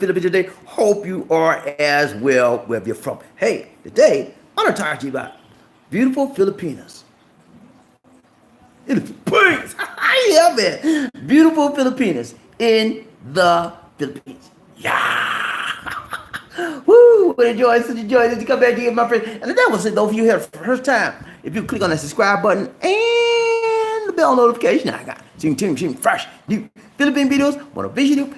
Philippines today. Hope you are as well wherever you're from. Hey, today I'm gonna talk to you about beautiful Filipinas. In the Philippines, yeah, man. Beautiful Filipinas in the Philippines. Yeah. Woo! What enjoy, such a joy that you come back here, my friend. And that was it, though, if you here for the first time. If you click on that subscribe button and the bell notification, I got team fresh new Philippine videos, motivational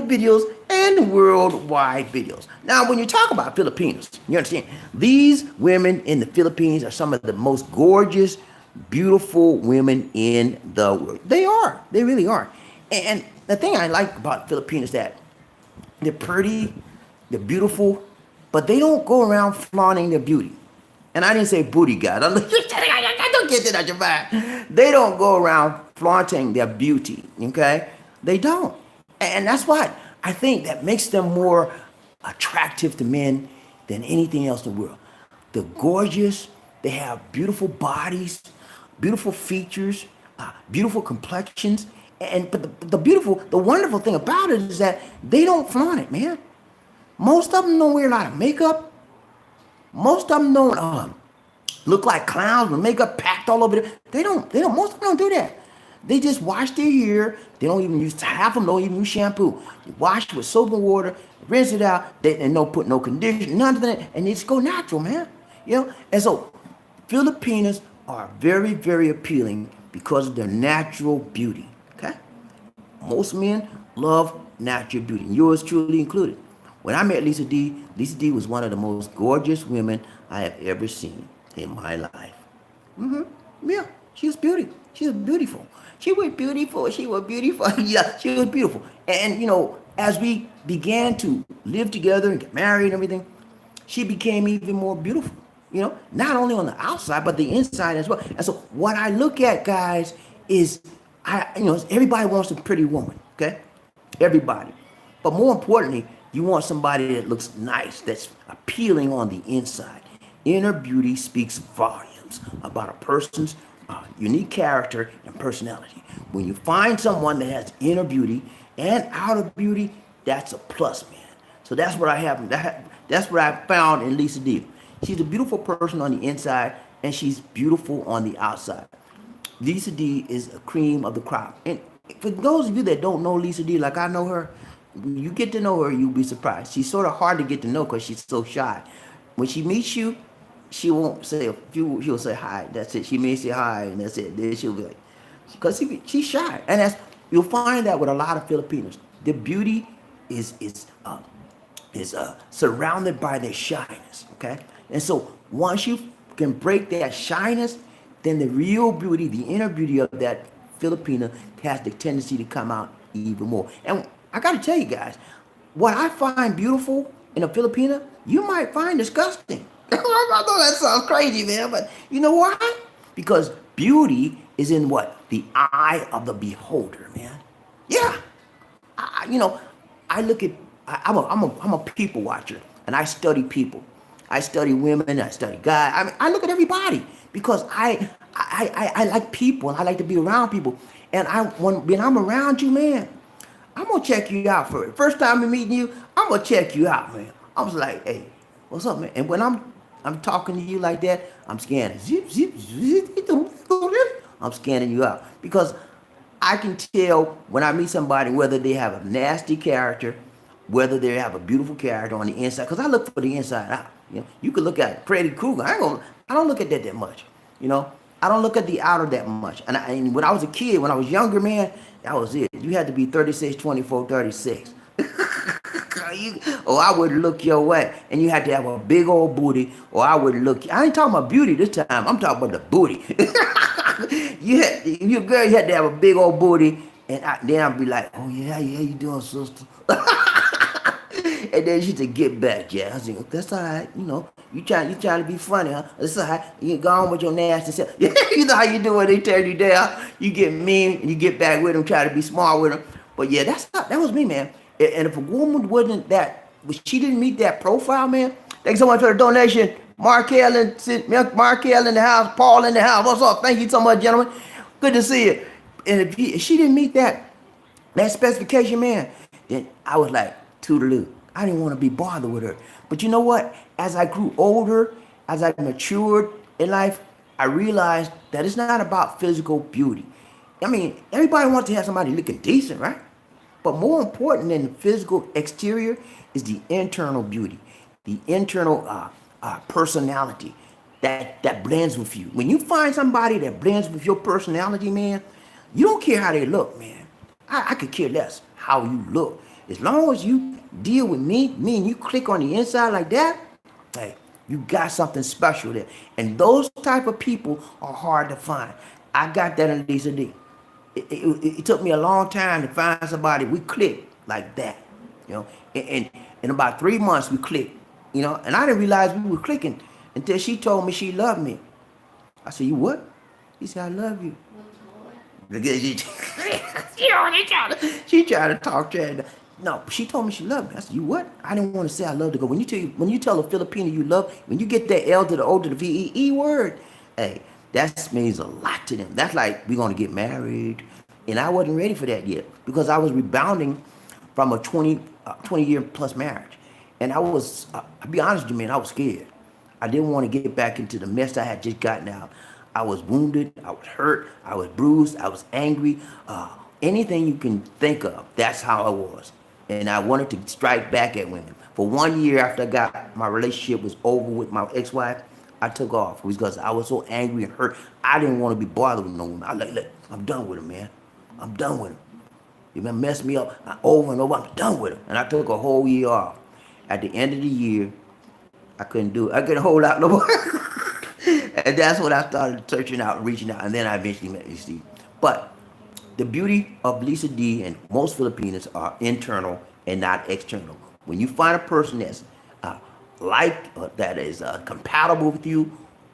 videos, and worldwide videos. Now, when you talk about Filipinos, you understand these women in the Philippines are some of the most gorgeous, beautiful women in the world. They are. They really are. And the thing I like about Filipinos is that they're pretty, they're beautiful, but they don't go around flaunting their beauty. And I didn't say booty, guys. I don't get that out your mind. They don't go around flaunting their beauty, okay? They don't. And that's what I think that makes them more attractive to men than anything else in the world. They're gorgeous. They have beautiful bodies, beautiful features, beautiful complexions. But the wonderful thing about it is that they don't flaunt it, man. Most of them don't wear a lot of makeup. Most of them don't look like clowns with makeup packed all over them. They don't. Most of them don't do that. They just wash their hair. They don't even use, half of them don't even use shampoo. They wash with soap and water, rinse it out, and don't put no conditioner, none of that, and they just go natural, man. You know? And so Filipinas are very, very appealing because of their natural beauty. Okay? Most men love natural beauty, and yours truly included. When I met Lisa D was one of the most gorgeous women I have ever seen in my life. Yeah, she was beautiful. She was beautiful. She was beautiful. She was beautiful. Yeah, she was beautiful. And, you know, as we began to live together and get married and everything, she became even more beautiful. You know, not only on the outside, but the inside as well. And so what I look at, guys, is, everybody wants a pretty woman, okay? Everybody. But more importantly, you want somebody that looks nice, that's appealing on the inside. Inner beauty speaks volumes about a person's unique character and personality. When you find someone that has inner beauty and outer beauty, that's a plus, man. So that's what I have. That's what I found in Lisa D. She's a beautiful person on the inside, and she's beautiful on the outside. Lisa D is a cream of the crop. And for those of you that don't know Lisa D like I know her, when you get to know her, you'll be surprised. She's sort of hard to get to know because she's so shy. When she meets you, she won't say a few, she'll say hi. That's it. She may say hi, and that's it. Then she'll be like, because she's shy. And you'll find that with a lot of Filipinos. The beauty is surrounded by their shyness, okay? And so once you can break that shyness, then the real beauty, the inner beauty of that Filipina has the tendency to come out even more. And I got to tell you guys, what I find beautiful in a Filipina, you might find disgusting. I know that sounds crazy, man, but you know why? Because beauty is in what? The eye of the beholder, man. Yeah. I look at, I'm a people watcher, and I study people. I study women, I study guys. I mean, I look at everybody because I like people, and I like to be around people. And when I'm around you, man, I'm gonna check you out first. First time I'm meeting you, I'm gonna check you out, man. I was like, hey, what's up, man? And when I'm talking to you like that, I'm scanning. I'm scanning you out because I can tell when I meet somebody whether they have a nasty character, whether they have a beautiful character on the inside. Because I look for the inside out. You could look at Freddy Krueger. I don't look at that much. I don't look at the outer that much. And when I was a kid, when I was younger, man, that was it. You had to be 36, 24, 36. Or I would look your way. And you had to have a big old booty, or I would look. I ain't talking about beauty this time. I'm talking about the booty. You girl, you had to have a big old booty. And then I'd be like, oh, yeah, you doing, sister? And then she said, get back, yeah. I said, that's all right. You trying to be funny, huh? That's all right. You go on with your nasty self. You know how you do when they turn you down. You get mean, and you get back with them, try to be smart with them. But yeah, that was me, man. And if a woman she didn't meet that profile, man. Thanks so much for the donation. Markel in the house, Paul in the house. What's up? Thank you so much, gentlemen. Good to see you. And if she didn't meet that That specification, man, then I was like, toodaloo. I didn't want to be bothered with her. But you know what? As I grew older, as I matured in life, I realized that it's not about physical beauty. I mean, everybody wants to have somebody looking decent, right? But more important than the physical exterior is the internal beauty, the internal personality that blends with you. When you find somebody that blends with your personality, man, you don't care how they look, man. I could care less how you look. As long as you deal with me and you click on the inside like that, hey, you got something special there. And those type of people are hard to find. I got that in Lisa D. It took me a long time to find somebody we clicked like that, you know. And in about 3 months we clicked, you know. And I didn't realize we were clicking until she told me she loved me. I said, "You what?" She said, "I love you." Because she tried to talk to her. No, she told me she loved me. I said, "You what?" I didn't want to say I loved her. Because when you tell a Filipino you love, when you get that L to the O to the VEE word, hey, that means a lot to them. That's like we're gonna get married, and I wasn't ready for that yet because I was rebounding from a 20 year plus marriage, and I was, I'll be honest with you, man, I was scared. I didn't want to get back into the mess I had just gotten out. I was wounded, I was hurt, I was bruised, I was angry. Anything you can think of, that's how I was. And I wanted to strike back at women. For 1 year after I got my relationship was over with my ex-wife, I took off because I was so angry and hurt. I didn't want to be bothered with no woman. I like, look, I'm done with her, man. I'm done with her. You been messed me up over and over. I'm done with her. And I took a whole year off. At the end of the year, I couldn't do it. I couldn't hold out no more. And that's when I started searching out and reaching out. And then I eventually met you, Steve. But the beauty of Lisa D and most Filipinos are internal and not external. When you find a person that's that is compatible with you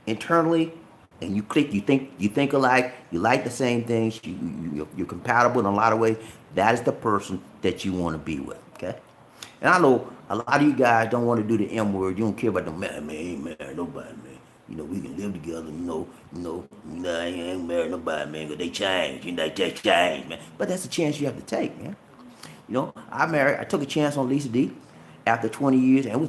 internally, and you click, you think alike, you like the same things, you're compatible in a lot of ways. That is the person that you want to be with. Okay. And I know a lot of you guys don't want to do the M word. You don't care about the man, ain't married nobody, man. You know, we can live together, I ain't married nobody, man, because they change, they just change, man. But that's a chance you have to take, man. You know, I took a chance on Lisa D after 20 years, and that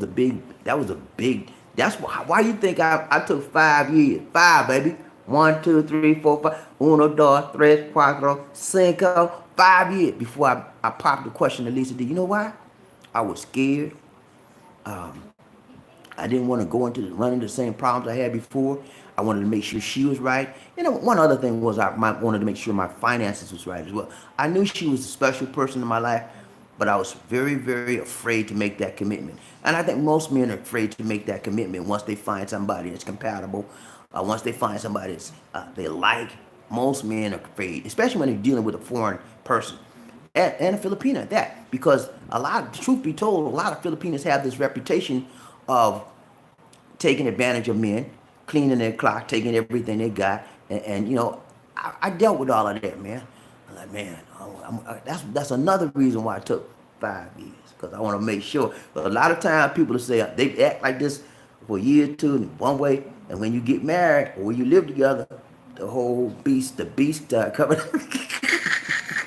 was a big, that's why you think I took 5 years, baby. 1, 2, 3, 4, 5, uno, dos, tres, cuatro, cinco, 5 years before I popped the question to Lisa D. You know why? I was scared. I didn't want to go run into the same problems I had before. I wanted to make sure she was right. One other thing was wanted to make sure my finances was right as well. I knew she was a special person in my life, but I was very, very afraid to make that commitment. And I think most men are afraid to make that commitment once they find somebody that's compatible. Once they find somebody they like. Most men are afraid, especially when they're dealing with a foreign person and a Filipino at that, because truth be told, a lot of Filipinos have this reputation of taking advantage of men, cleaning their clock, taking everything they got, and I dealt with all of that, man. I'm like, man, that's another reason why I took 5 years, because I want to make sure. But a lot of times people say they act like this for a year or two in one way, and when you get married or when you live together, the beast coming.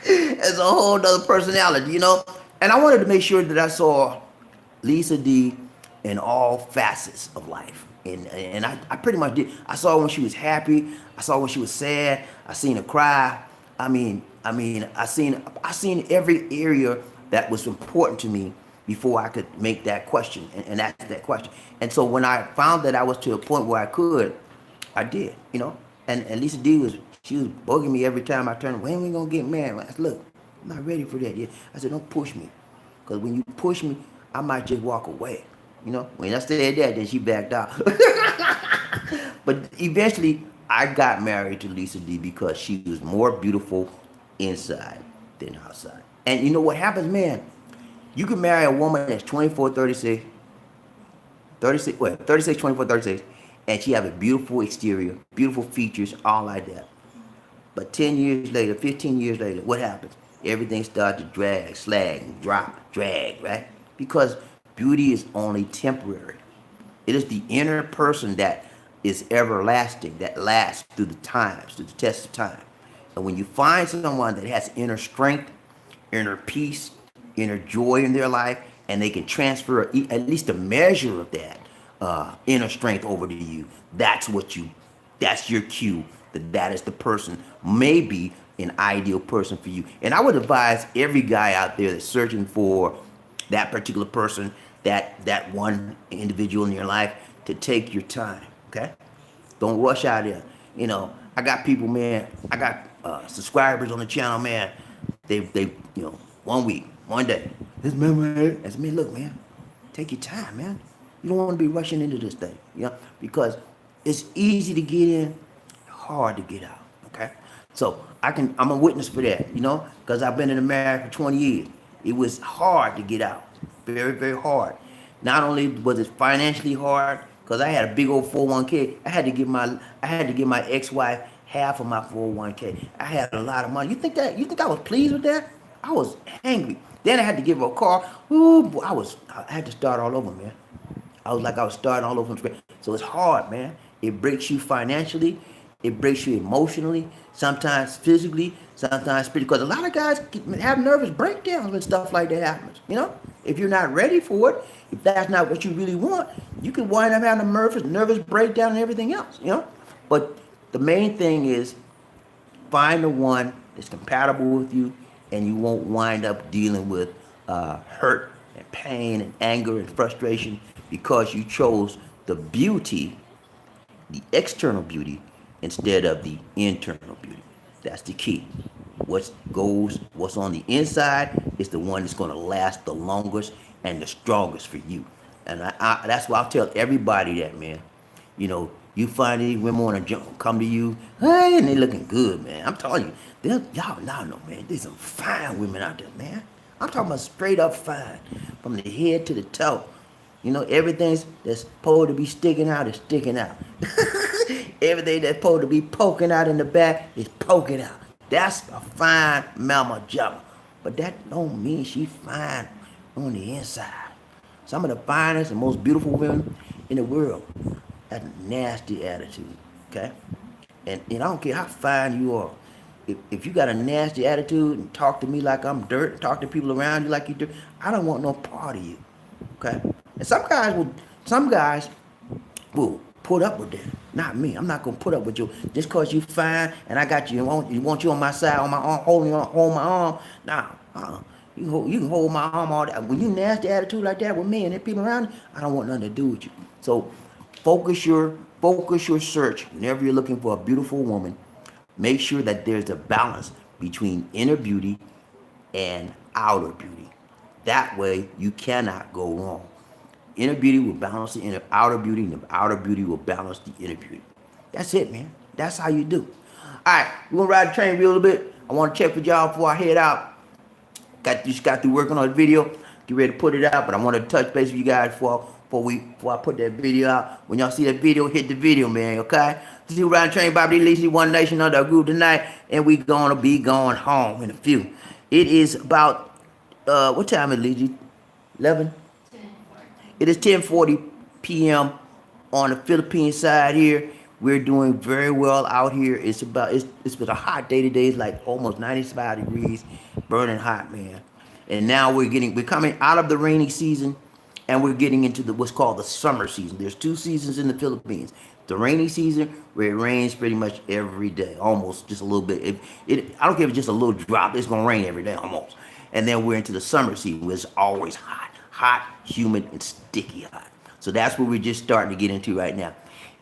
It's a whole other personality, And I wanted to make sure that I saw Lisa D in all facets of life. And I pretty much did. I saw when she was happy. I saw when she was sad. I seen her cry. I seen every area that was important to me before I could make that question and ask that question. And so when I found that I was to a point where I did. And Lisa D she was bugging me every time I turned. When we gonna get married? I said, look, I'm not ready for that yet. I said, don't push me, because when you push me, I might just walk away. When I said that, then she backed out. But eventually, I got married to Lisa D because she was more beautiful inside than outside. And you know what happens, man? You can marry a woman that's 24, 36, 36, 24, 36, and she have a beautiful exterior, beautiful features, all like that. But 10 years later, 15 years later, what happens? Everything starts to drag, slag, drop, drag, right? Because beauty is only temporary. It is the inner person that is everlasting, that lasts through the test of time. And when you find someone that has inner strength, inner peace, inner joy in their life, and they can transfer at least a measure of that inner strength over to you. That's your cue that is the person, maybe an ideal person for you. And I would advise every guy out there that's searching for that particular person, that one individual in your life, to take your time. Okay, don't rush out there. I got people, man. I got subscribers on the channel, man. They 1 week, 1 day. This man, that's me. Look, man, take your time, man. You don't want to be rushing into this thing, because it's easy to get in, hard to get out. Okay, so I'm a witness for that, because I've been in America for 20 years. It was hard to get out, very, very hard. Not only was it financially hard, because I had a big old 401k. I had to give my ex-wife half of my 401k. I had a lot of money. You think I was pleased with that? I was angry. Then I had to give her a car. Ooh, I had to start all over, man. I was starting all over from scratch. So it's hard, man. It breaks you financially. It breaks you emotionally, sometimes physically, sometimes spiritually. Because a lot of guys have nervous breakdowns when stuff like that happens. If you're not ready for it, if that's not what you really want, you can wind up having a nervous breakdown and everything else. But the main thing is find the one that's compatible with you, and you won't wind up dealing with hurt and pain and anger and frustration because you chose the beauty, the external beauty, instead of the internal beauty. That's the key. What's on the inside is the one that's going to last the longest and the strongest for you. And that's why I'll tell everybody that, man. You find these women want to come to you, hey, and they looking good, man. I'm telling you, y'all know, man. There's some fine women out there, man. I'm talking about straight up fine, from the head to the toe. Everything that's supposed to be sticking out is sticking out. Everything that's supposed to be poking out in the back is poking out. That's a fine mama jumper. But that don't mean she fine on the inside. Some of the finest and most beautiful women in the world have a nasty attitude, okay? And I don't care how fine you are. If you got a nasty attitude and talk to me like I'm dirt, talk to people around you like you dirt, I don't want no part of you, okay? And some guys will put up with that. Not me. I'm not gonna put up with you just cause you fine and I got you. You want you on my side, on my arm, hold my arm. Nah, you can hold my arm all that. When you nasty attitude like that with me and the people around you, I don't want nothing to do with you. So focus your search whenever you're looking for a beautiful woman. Make sure that there's a balance between inner beauty and outer beauty. That way you cannot go wrong. Inner beauty will balance the outer beauty, and the outer beauty will balance the inner beauty. That's it, man. That's how you do. All right, we're gonna ride the train a little bit. I want to check with y'all before I head out. Just got through working on the video. Get ready to put it out, but I want to touch base with you guys before I put that video out. When y'all see that video, hit the video, man. Okay. This is Ride the Train, BobbieD, One Nation under a group tonight, and we gonna be going home in a few. It is about what time is it, Lizzie? 11. It is 10:40 p.m. on the Philippine side here. We're doing very well out here. It's been a hot day today. It's like almost 95 degrees, burning hot, man. And now we're coming out of the rainy season, and we're getting into what's called the summer season. There's 2 seasons in the Philippines. The rainy season, where it rains pretty much every day, almost just a little bit. I don't care if it's just a little drop. It's gonna rain every day almost. And then we're into the summer season, where it's always hot, humid, and sticky hot. So that's what we're just starting to get into right now.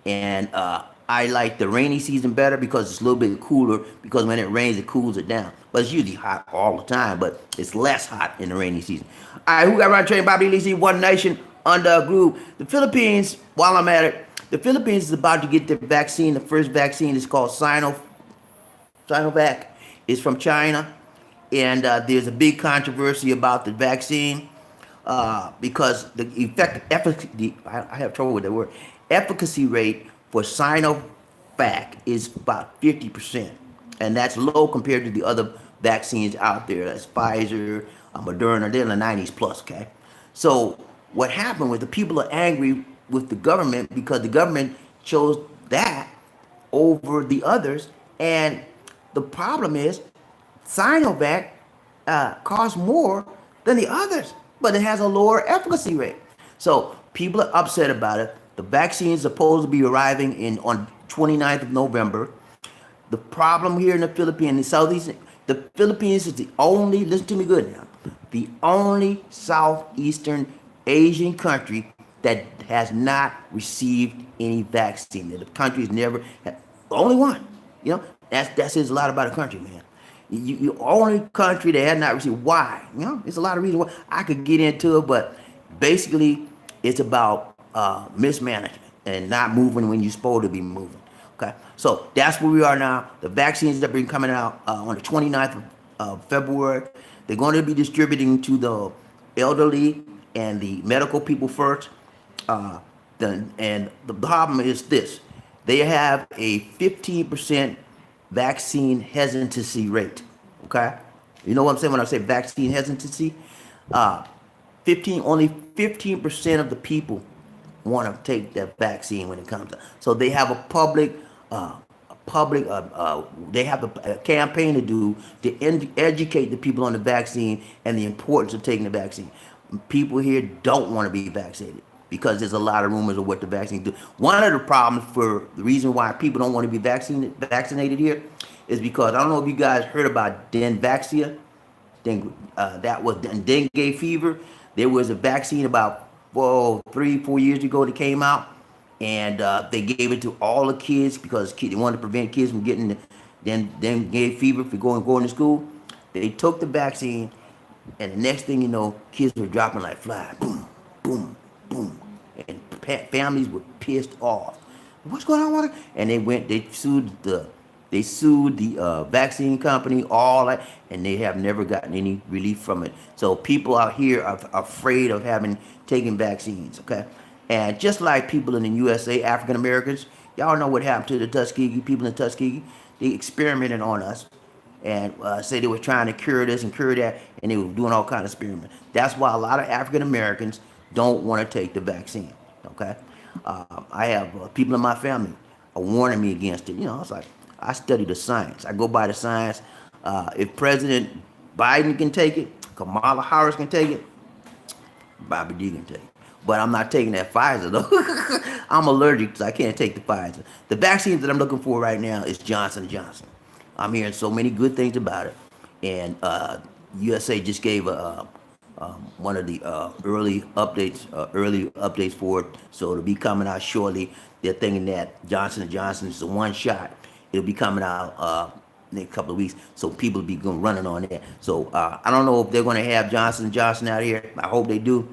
And I like the rainy season better because it's a little bit cooler, because when it rains, it cools it down. But it's usually hot all the time, but it's less hot in the rainy season. All right, who got Ride the Train? BobbieD, One Nation under a group. The Philippines, while I'm at it, the Philippines is about to get their vaccine. The first vaccine is called Sinovac. It's from China. And there's a big controversy about the vaccine because the efficacy, I have trouble with that word, efficacy rate for Sinovac is about 50%. And that's low compared to the other vaccines out there. That's Pfizer, Moderna, they're in the 90s plus, okay? So what happened was the people are angry with the government because the government chose that over the others. And the problem is Sinovac costs more than the others, but it has a lower efficacy rate. So people are upset about it. The vaccine is supposed to be arriving in on 29th of November. The problem here in the Philippines, the Southeast, the Philippines is the only, listen to me good now, the only Southeastern Asian country that has not received any vaccine. The country has never, the only one. You know, that says a lot about a country, man. You only country that has not received. Why? You know, there's a lot of reasons why. I could get into it, but basically, it's about mismanagement and not moving when you're supposed to be moving. Okay, so that's where we are now. The vaccines that have been coming out on the 29th of February. They're going to be distributing to the elderly and the medical people first. And the problem is this: they have a 15% vaccine hesitancy rate. Okay, you know what I'm saying when I say vaccine hesitancy? 15% of the people want to take that vaccine when it comes to. So they have a they have a campaign to do to educate the people on the vaccine and the importance of taking the vaccine. People here don't want to be vaccinated because there's a lot of rumors of what the vaccine do. One of the problems for the reason why people don't want to be vaccinated here is because I don't know if you guys heard about Denvaxia. That was dengue fever. There was a vaccine about 3-4 years ago that came out, and they gave it to all the kids because they wanted to prevent kids from getting the dengue fever for going to school. They took the vaccine, and the next thing you know, kids were dropping like flies. Boom, boom, boom, and families were pissed off. What's going on with it? And they sued the vaccine company, all that, and they have never gotten any relief from it. So people out here are afraid of taking vaccines, okay? And just like people in the USA, African Americans, y'all know what happened to the Tuskegee people in Tuskegee. They experimented on us and say they were trying to cure this and cure that, and they were doing all kinds of experiments. That's why a lot of African Americans don't want to take the vaccine, okay? I have people in my family are warning me against it. You know, it's like, I study the science. I go by the science. If President Biden can take it, Kamala Harris can take it, BobbieD can take it. But I'm not taking that Pfizer, though. I'm allergic, so I can't take the Pfizer. The vaccines that I'm looking for right now is Johnson & Johnson. I'm hearing so many good things about it. And USA just gave one of the early updates for it. So it'll be coming out shortly. They're thinking that Johnson & Johnson is a one shot. It'll be coming out next couple of weeks, so people will be running on that. So I don't know if they're going to have Johnson & Johnson out here. I hope they do.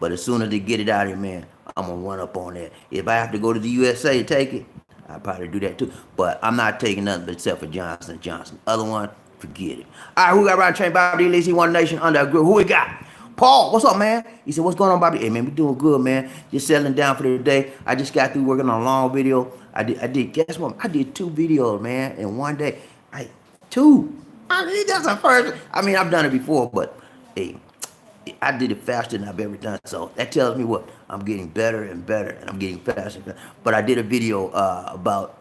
But as soon as they get it out here, man, I'm going to run up on that. If I have to go to the USA to take it, I'll probably do that too. But I'm not taking nothing except for Johnson & Johnson. Other one, forget it. All right, who got right train? BobbieD, Lacey, One Nation, under a group. Who we got? Paul, what's up, man? He said, what's going on, BobbieD? Hey, man, we doing good, man. Just settling down for the day. I just got through working on a long video. I did, guess what? I did 2 videos, man, in one day. Two. I mean, that's a first. I mean, I've done it before, but hey, I did it faster than I've ever done. So that tells me what? I'm getting better and better, and I'm getting faster and faster. But I did a video about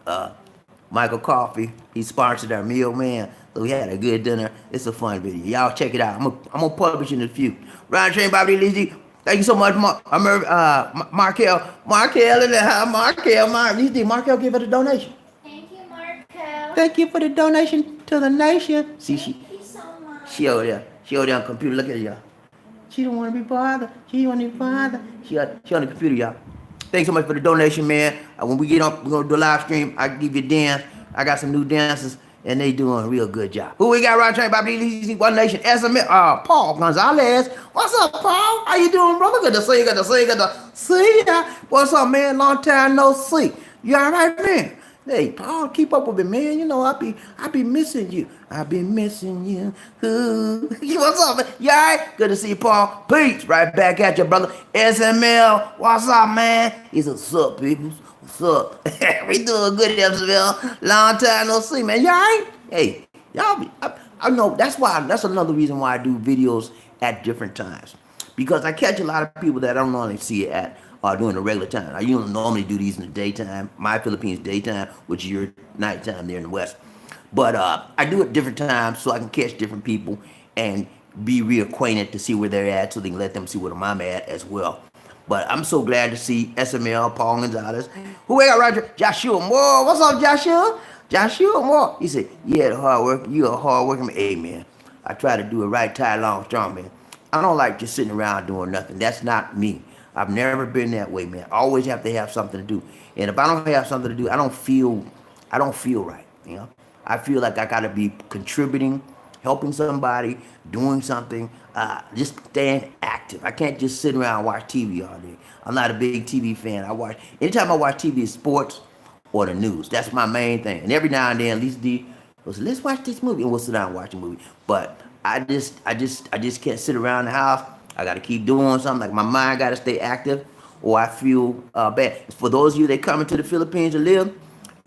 Michael Coffee. He sponsored our meal, man. So we had a good dinner. It's a fun video. Y'all check it out. I'm gonna publish in a few. Ryan Train, BobbieD, Lizzie. Thank you so much, Markel. Markel in the house. Markel give us a donation. Thank you, Markel. Thank you for the donation to the nation. See, Thank you so much. she over there. She over there on the computer. Look at her, y'all. She don't want to be bothered. She don't want to be bothered. She on the computer, y'all. Thanks so much for the donation, man. When we get on, we're going to do a live stream. I give you a dance. I got some new dancers, and they doing a real good job. Who we got right train? BobbieD, One Nation, SMS. Paul Gonzalez. What's up, Paul? How you doing, brother? Good to see you. Good to see you. Good to see ya. What's up, man? Long time no see. You all right, man? Hey, Paul, keep up with me, man. You know, I be missing you. I be missing you. Ooh. What's up, man? You all right? Good to see you, Paul. Peace. Right back at you, brother. SML. What's up, man? He said, what's up, people? What's up? We doing good at SML. Long time no see, man. You all right? Hey, y'all I know that's another reason why I do videos at different times. Because I catch a lot of people that I don't normally see it at during the regular time. I usually normally do these in the daytime, my Philippines daytime, which is your nighttime there in the West. But I do it different times so I can catch different people and be reacquainted to see where they're at, so they can let them see where I'm at as well. But I'm so glad to see SML, Paul Gonzalez. Who we got, Roger? Joshua Moore. What's up, Joshua? Joshua Moore. He said, yeah, the hard work. You a hard working man. Hey, man. I try to do it right, tight, long, strong, man. I don't like just sitting around doing nothing. That's not me. I've never been that way, man. I always have to have something to do. And if I don't have something to do, I don't feel right, you know? I feel like I gotta be contributing, helping somebody, doing something, just staying active. I can't just sit around and watch TV all day. I'm not a big TV fan. Anytime I watch TV, it's sports or the news. That's my main thing. And every now and then, at least goes, let's watch this movie, and we'll sit down and watch a movie. But I just can't sit around the house. I got to keep doing something. Like my mind got to stay active, or I feel bad. For those of you that come into the Philippines to live,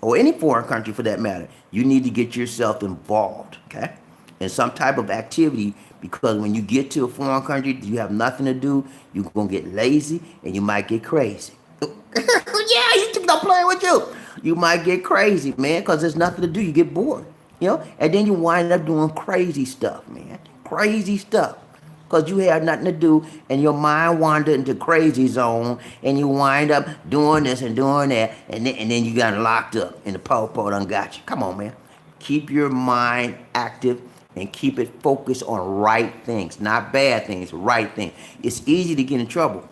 or any foreign country for that matter, you need to get yourself involved, okay, in some type of activity. Because when you get to a foreign country, you have nothing to do. You're gonna get lazy, and you might get crazy. Yeah, you think I'm playing with you. You might get crazy, man, because there's nothing to do. You get bored, you know, and then you wind up doing crazy stuff, man. Crazy stuff. Because you had nothing to do, and your mind wandered into crazy zone, and you wind up doing this and doing that, and then you got locked up, and the po-po done got you. Come on, man. Keep your mind active and keep it focused on right things, not bad things, right things. It's easy to get in trouble,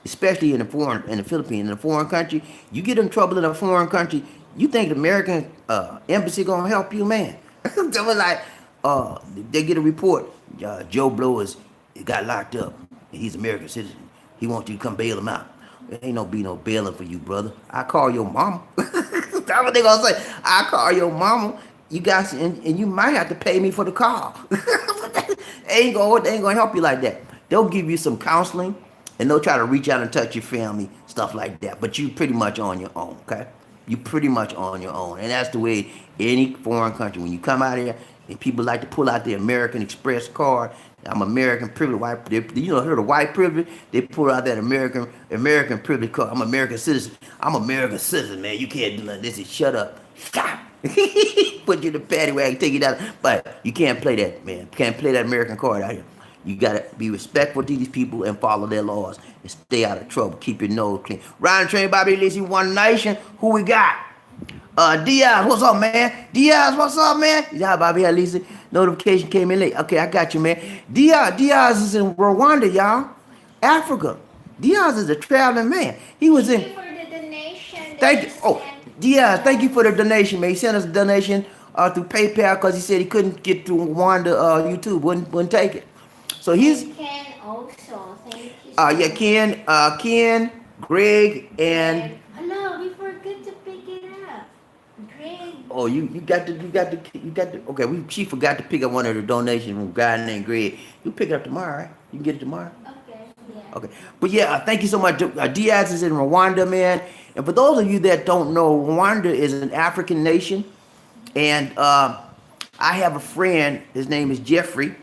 especially in the Philippines, in a foreign country. You get in trouble in a foreign country, you think the American embassy gonna help you, man? They was like, they get a report, Joe Blow got locked up. He's an American citizen. He wants you to come bail him out. There ain't no bailing for you, brother. I call your mama. That's what they gonna say. I call your mama. You guys, and you might have to pay me for the call. They ain't gonna help you like that. They'll give you some counseling, and they'll try to reach out and touch your family, stuff like that. But you pretty much on your own, okay? You pretty much on your own, and that's the way any foreign country. When you come out here, and people like to pull out the American Express card. I'm American privilege. White, heard of white privilege? They pull out that American privilege card. I'm American citizen. I'm American citizen, man. You can't do nothing. This is shut up. Stop. Put you in the paddy wagon, take you down. But you can't play that, man. Can't play that American card out here. You gotta be respectful to these people and follow their laws and stay out of trouble. Keep your nose clean. Ryan Train, Bobby Lacey, One Nation. Who we got? Diaz, what's up, man? Diaz, what's up, man? Yeah, Bobby, Lisa. Notification came in late. Okay, I got you, man. Diaz is in Rwanda, y'all. Africa. Diaz is a traveling man. He was Thank in. you for the donation. Thank you. Oh, Diaz, thank you for the donation, man. He sent us a donation through PayPal because he said he couldn't get to Rwanda YouTube. Wouldn't take it. So he's. Ken also. Thank you. Yeah, Ken, Greg, and. No, we forgot to pick it up. Greg. Oh, you got to. Okay, she forgot to pick up one of the donations from a guy named Greg. You pick it up tomorrow, right? You can get it tomorrow. Okay. Yeah. Okay, but yeah, thank you so much. Diaz is in Rwanda, man. And for those of you that don't know, Rwanda is an African nation, and I have a friend. His name is Jeffrey.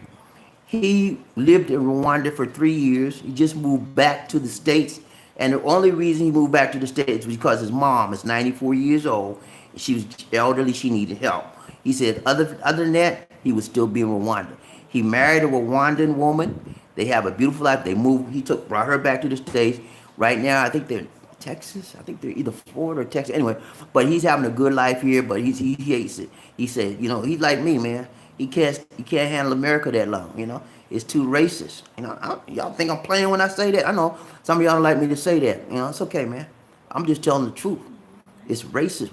He lived in Rwanda for 3 years. He just moved back to the States. And the only reason he moved back to the States was because his mom is 94 years old. She was elderly. She needed help. He said other than that, he would still be in Rwanda. He married a Rwandan woman. They have a beautiful life. They moved. Brought her back to the States. Right now, I think they're in Texas. I think they're either Florida or Texas. Anyway, but he's having a good life here, but he hates it. He said, he's like me, man. He can't handle America that long, It's too racist. Y'all think I'm playing when I say that? I know some of y'all don't like me to say that. It's okay, man. I'm just telling the truth. It's racist.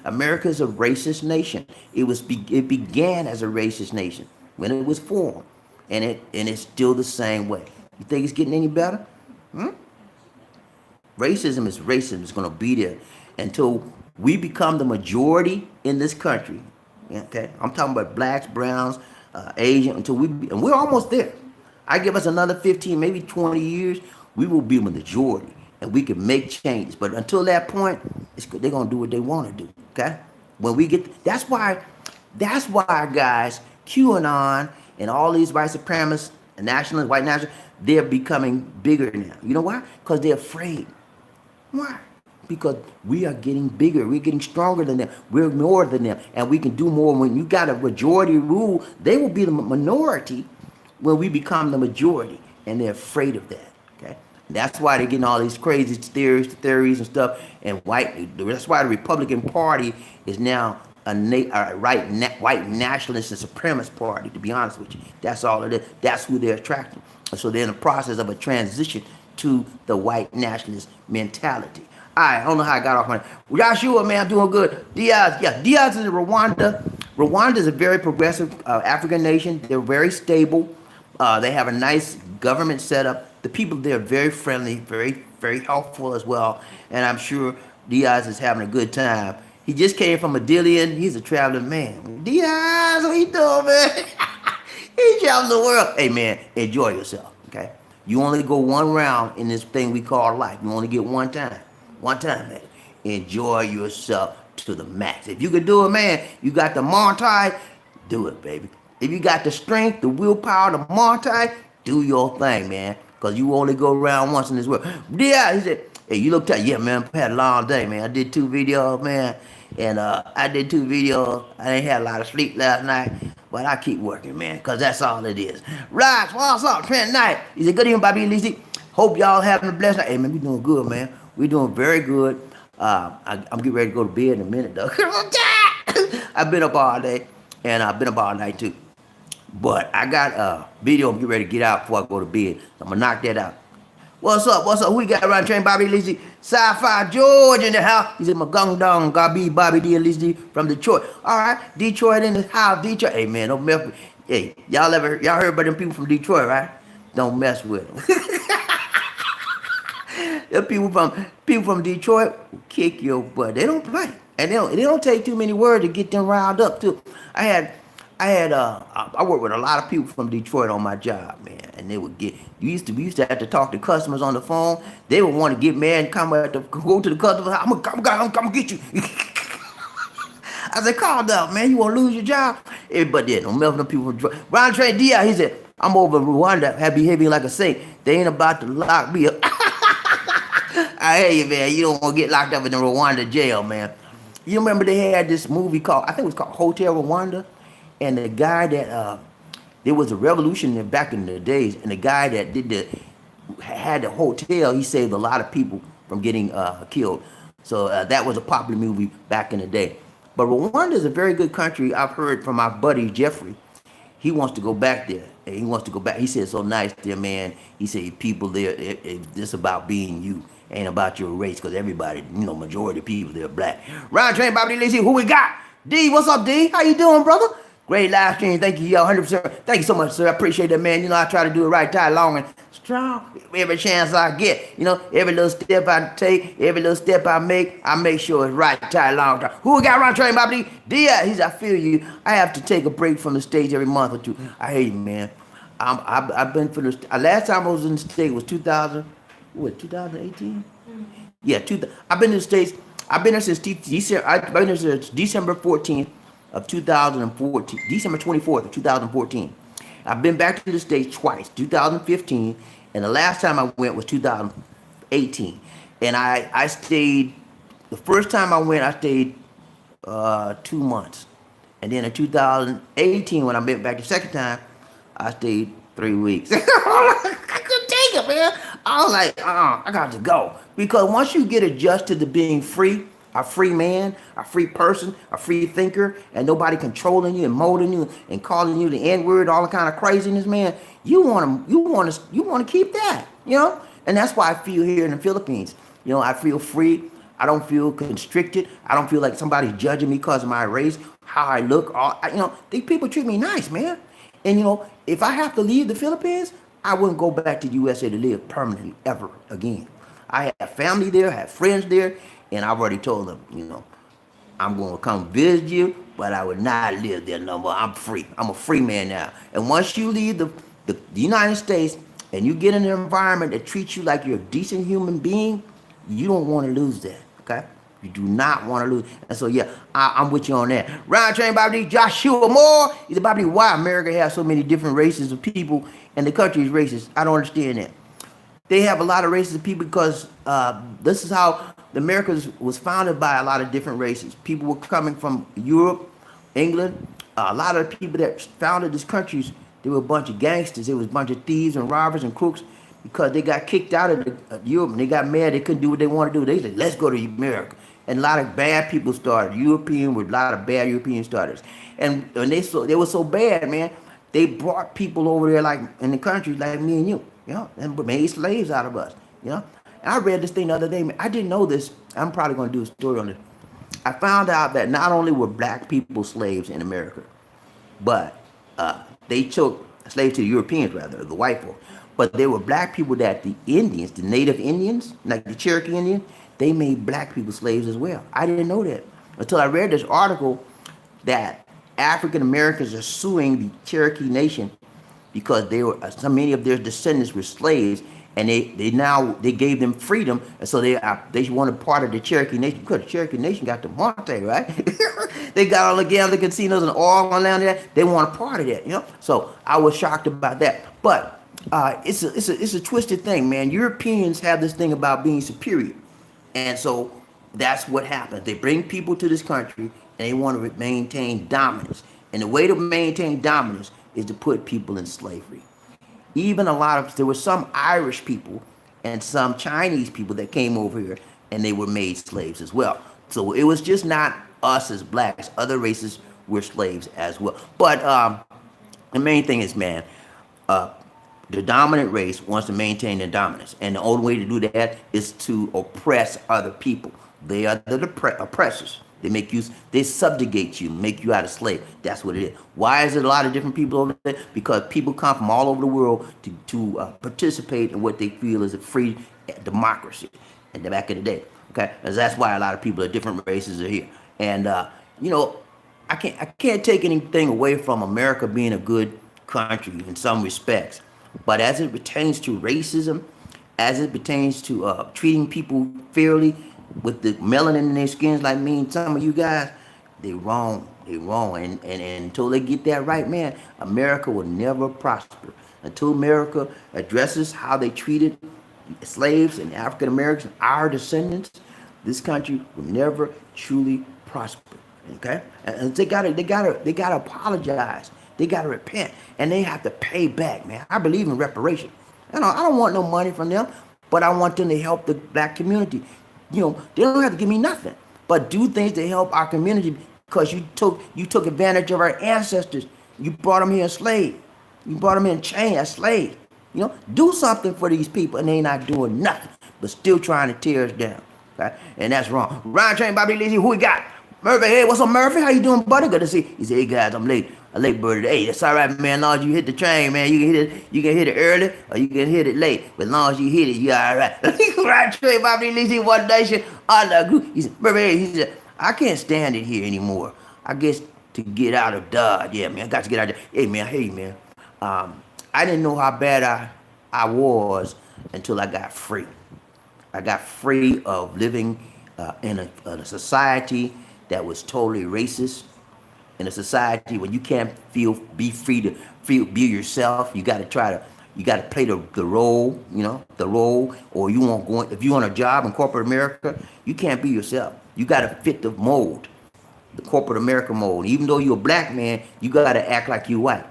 America is a racist nation. It began as a racist nation when it was formed, and it's still the same way. You think it's getting any better? Racism is racism. It's going to be there until we become the majority in this country. Okay, I'm talking about blacks, browns, Asian. And we're almost there. I give us another 15, maybe 20 years, we will be a majority, and we can make changes. But until that point, they're gonna do what they want to do. Okay, when we get, that's why, guys, QAnon and all these white supremacists, nationalists, white nationalists, they're becoming bigger now. You know why? Because they're afraid. Why? Because we are getting bigger. We're getting stronger than them. We're more than them. And we can do more. When you got a majority rule, they will be the minority, when we become the majority, and they're afraid of that. Okay, that's why they're getting all these crazy theories and stuff. And that's why the Republican Party is now white nationalist and supremacist party. To be honest with you, that's all it is. That's who they're attracting. So they're in the process of a transition to the white nationalist mentality. All right, I don't know how I got off on it. Joshua, man, I'm doing good. Diaz, yeah, Diaz is in Rwanda. Rwanda is a very progressive African nation. They're very stable. They have a nice government setup. The people there are very friendly, very helpful as well. And I'm sure Diaz is having a good time. He just came from Adilian. He's a traveling man. Diaz, what you doing, man? He travels the world. Hey, man, enjoy yourself, okay? You only go one round in this thing we call life. You only get one time. One time, man. Enjoy yourself to the max. If you can do it, man, you got the multi, do it, baby. If you got the strength, the willpower, the multi, do your thing, man. Because you only go around once in this world. Yeah, he said, hey, you look tight. Yeah, man, I had a long day, man. I did 2 videos, man. And I did 2 videos. I didn't have a lot of sleep last night. But I keep working, man, because that's all it is. Right, what's up, Trent Knight? He said, good evening, BobbieD, Lizzie. Hope y'all having a blessed night. Hey, man, we doing good, man. We doing very good. I'm getting ready to go to bed in a minute, though. I've been up all day, and I've been up all night, too. But I got a video I'm getting ready to get out before I go to bed. I'm going to knock that out. What's up? Who we got around train? BobbieD, Lizzie. Sci-Fi George in the house. He said, my gung dong, Gabi, BobbieD, and Lizzie from Detroit. All right, Detroit in the house. Detroit. Hey, man, don't mess with. Hey, y'all heard about them people from Detroit, right? Don't mess with them. The people from Detroit will kick your butt. They don't play, and they don't take too many words to get them riled up too. I worked with a lot of people from Detroit on my job, man, and they would get. We used to have to talk to customers on the phone. They would want to get mad and go to the customer. I'm gonna get you. I said, calm down, man. You want to lose your job? Everybody there, don't mess with them people from Detroit. Ron Trey Diaz, he said, I'm over Rwanda, have behaving like a saint. They ain't about to lock me up. I hear you, man. You don't want to get locked up in the Rwanda jail, man. You remember they had this movie called, I think it was called Hotel Rwanda, and the guy that there was a revolution back in the days, and the guy that had the hotel, he saved a lot of people from getting killed. So that was a popular movie back in the day. But Rwanda is a very good country. I've heard from my buddy Jeffrey. He wants to go back there. And he wants to go back. He said it's so nice there, man. He said people there, it's about being you. Ain't about your race, because everybody, majority of people there are black. Round train, BobbieD, let's see who we got. D, what's up, D? How you doing, brother? Great live stream. Thank you, y'all. 100%. Thank you so much, sir. I appreciate that, man. I try to do it right, tight, long, and strong. Every chance I get, every little step I take, every little step I make sure it's right, tight, long. Who we got round train, BobbieD? D, he said, I feel you. I have to take a break from the stage every month or two. I hate you, man. I've been for the last time I was in the state was 2018? Yeah, I've been in the States. I've been there since December 14th of 2014, December 24th of 2014. I've been back to the States twice, 2015, and the last time I went was 2018. And I stayed, the first time I went, I stayed 2 months. And then in 2018, when I went back the second time, I stayed 3 weeks. I couldn't take it, man. I was like, I got to go. Because once you get adjusted to being free, a free man, a free person, a free thinker, and nobody controlling you and molding you and calling you the N-word, all the kind of craziness, man, you want to keep that, And that's why I feel here in the Philippines. I feel free. I don't feel constricted. I don't feel like somebody's judging me because of my race, how I look. These people treat me nice, man. And, if I have to leave the Philippines, I wouldn't go back to USA to live permanently ever again. I have family there, I have friends there, and I've already told them, I'm going to come visit you, but I would not live there no more. I'm free. I'm a free man now. And once you leave the United States and you get in an environment that treats you like you're a decent human being, you don't want to lose that, okay? You do not want to lose. And so, yeah, I'm with you on that. Round train, BobbieD, Joshua Moore. He said, BobbieD, why America has so many different races of people and the country is racist? I don't understand that. They have a lot of races of people because this is how the Americas was founded by a lot of different races. People were coming from Europe, England. A lot of the people that founded these countries They were a bunch of gangsters. It was a bunch of thieves and robbers and crooks because they got kicked out of Europe and they got mad. They couldn't do what they wanted to do. They said, let's go to America. And a lot of bad people started. European with a lot of bad European starters. And they were so bad, man, they brought people over there like in the country like me and you, and made slaves out of us, And I read this thing the other day, man. I didn't know this. I'm probably going to do a story on this. I found out that not only were black people slaves in America, but they took slaves to the Europeans, rather, the white folk. But there were black people that the Indians, the native Indians, like the Cherokee Indians, they made black people slaves as well. I didn't know that until I read this article that African Americans are suing the Cherokee Nation because so many of their descendants were slaves, and they gave them freedom, and so they wanted part of the Cherokee Nation because the Cherokee Nation got the Monte, right? They got all the gambling casinos and all around there. They want a part of that, So I was shocked about that, but it's a twisted thing, man. Europeans have this thing about being superior, and so that's what happens. They bring people to this country and they want to maintain dominance, and the way to maintain dominance is to put people in slavery. Even there were some Irish people and some Chinese people that came over here and they were made slaves as well. So it was just not us as blacks. Other races were slaves as well. But the main thing is, man, the dominant race wants to maintain their dominance. And the only way to do that is to oppress other people. They are the oppressors. They subjugate you, make you out a slave. That's what it is. Why is it a lot of different people over there? Because people come from all over the world to participate in what they feel is a free democracy in the back of the day. Okay, and that's why a lot of people of different races are here. And I can't take anything away from America being a good country in some respects, but as it pertains to racism, as it pertains to treating people fairly, with the melanin in their skins like me and some of you guys, they wrong. And until they get that right, man, America will never prosper. Until America addresses how they treated slaves and African Americans, our descendants, this country will never truly prosper. Okay? And they gotta apologize. They gotta repent. And they have to pay back, man. I believe in reparation. I don't want no money from them, but I want them to help the black community. They don't have to give me nothing, but do things to help our community because you took advantage of our ancestors. You brought them here as slaves. You brought them in chain as slaves. Do something for these people, and they not doing nothing, but still trying to tear us down. Okay? And that's wrong. Ryan Train, BobbieD, who we got? Murphy, hey, what's up, Murphy? How you doing, buddy? Good to see you. He said, hey, guys, I'm late. A late bird today. Hey, that's all right, man. As long as you hit the train, man, you can hit it early or you can hit it late. But as long as you hit it, you all right. Right, Trey, BobbieD, One Nation, on the group. He said, Murphy, he said, I can't stand it here anymore. I guess to get out of Dodge. Yeah, man, I got to get out of there. Hey, man. I didn't know how bad I was until I got free. I got free of living in a society that was totally racist, in a society where you can't be free to be yourself. You got to play the role, or if you want a job in corporate America, you can't be yourself. You got to fit the mold, the corporate America mold. Even though you're a black man, you got to act like you're white.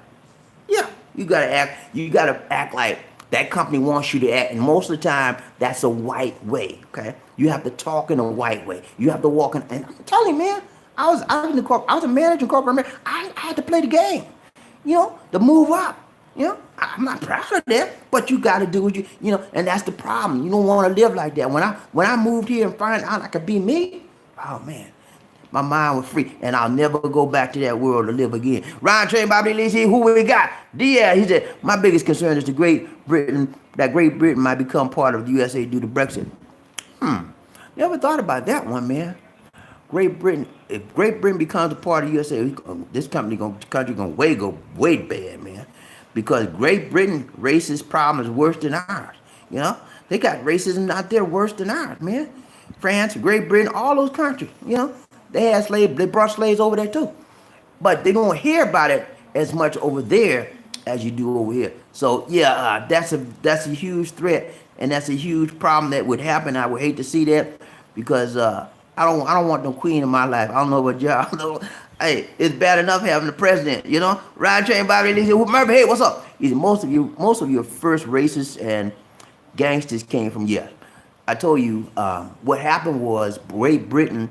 Yeah, you got to act like that company wants you to act, and most of the time, that's a white way, okay? You have to talk in a white way. You have to walk in, and I'm telling you, man, I was a manager in corporate America. I had to play the game, to move up. I'm not proud of that, but you got to do what and that's the problem. You don't want to live like that. When I moved here and find out I could be me, oh man, my mind was free, and I'll never go back to that world to live again. Ryan Train, BobbieD, who we got? Yeah, he said, my biggest concern is that Great Britain might become part of the USA due to Brexit. Never thought about that one, man. If Great Britain becomes a part of the USA, this country gonna go way bad, man. Because Great Britain racist problem is worse than ours. They got racism out there worse than ours, man. France, Great Britain, all those countries, they had slaves. They brought slaves over there too, but they don't hear about it as much over there as you do over here. So yeah, that's a huge threat, and that's a huge problem that would happen. I would hate to see that because I don't want no queen in my life. I don't know about y'all. Hey, it's bad enough having the president, you know. Ryan train Bobby Lee said, Murphy, hey, what's up? He said, most of your first racists and gangsters came from, yeah. I told you what happened was Great Britain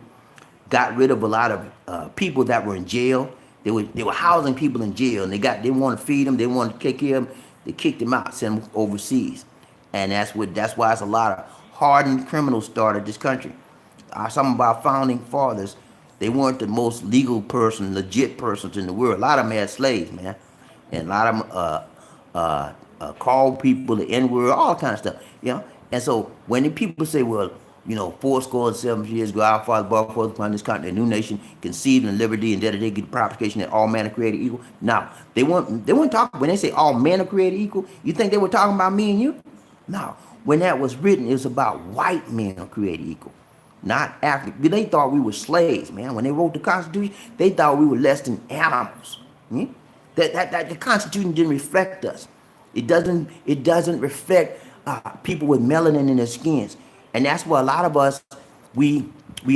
got rid of a lot of people that were in jail. They were housing people in jail, and they didn't want to feed them, they wanted to take care of them. They kicked them out, sent them overseas, and that's why it's a lot of hardened criminals started this country. Some of our founding fathers, they weren't the most legal person, legit persons in the world. A lot of them had slaves, man, and a lot of them called people the N word, all kind of stuff, you know. And so when the people say, well, you know, 4 score and 7 years ago, our father brought forth upon this continent a new nation, conceived in liberty, and that they get the proposition that all men are created equal. Now, they weren't talking, when they say all men are created equal, you think they were talking about me and you? No. When that was written, it was about white men are created equal, not African. They thought we were slaves, man. When they wrote the Constitution, they thought we were less than animals. That the Constitution didn't reflect us. It doesn't reflect people with melanin in their skins, and that's why a lot of us we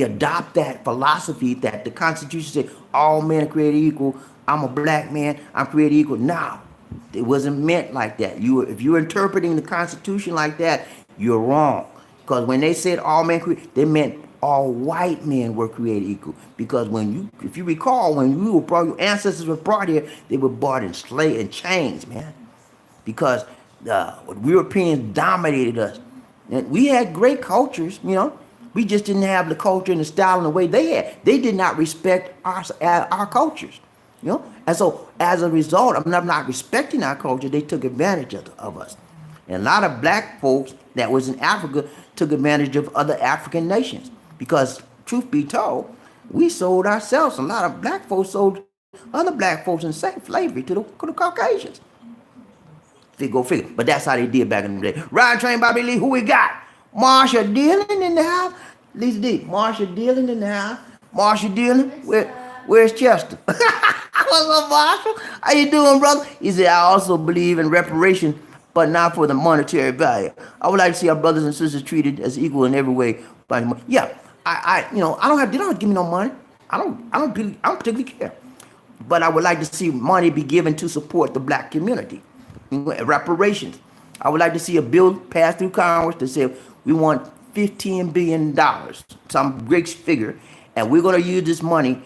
adopt that philosophy that the Constitution said all men are created equal. I'm a black man, I'm created equal. No, it wasn't meant like that. If you're interpreting the Constitution like that, you're wrong. Because when they said all men created, they meant all white men were created equal. Because if you recall, when your ancestors were brought here, they were brought in slave and chains, man. Because the Europeans dominated us. And we had great cultures, you know. We just didn't have the culture and the style and the way they had. They did not respect our cultures, you know. And so as a result of not respecting our culture, they took advantage of us. And a lot of black folks that was in Africa took advantage of other African nations. Because truth be told, we sold ourselves. A lot of black folks sold other black folks in slavery to the Caucasians. Go figure. But that's how they did back in the day. Ride train, Bobby Lee. Who we got? Marsha Dillon in the house. Lisa D. Marsha Dillon in the house. Marsha Dillon. Where's Chester? What's up, Marshall? How you doing, brother? He said, I also believe in reparation, but not for the monetary value. I would like to see our brothers and sisters treated as equal in every way. By the money. Yeah, they don't give me no money. I don't particularly care. But I would like to see money be given to support the black community. Reparations. I would like to see a bill passed through Congress that said we want $15 billion, some great figure, and we're going to use this money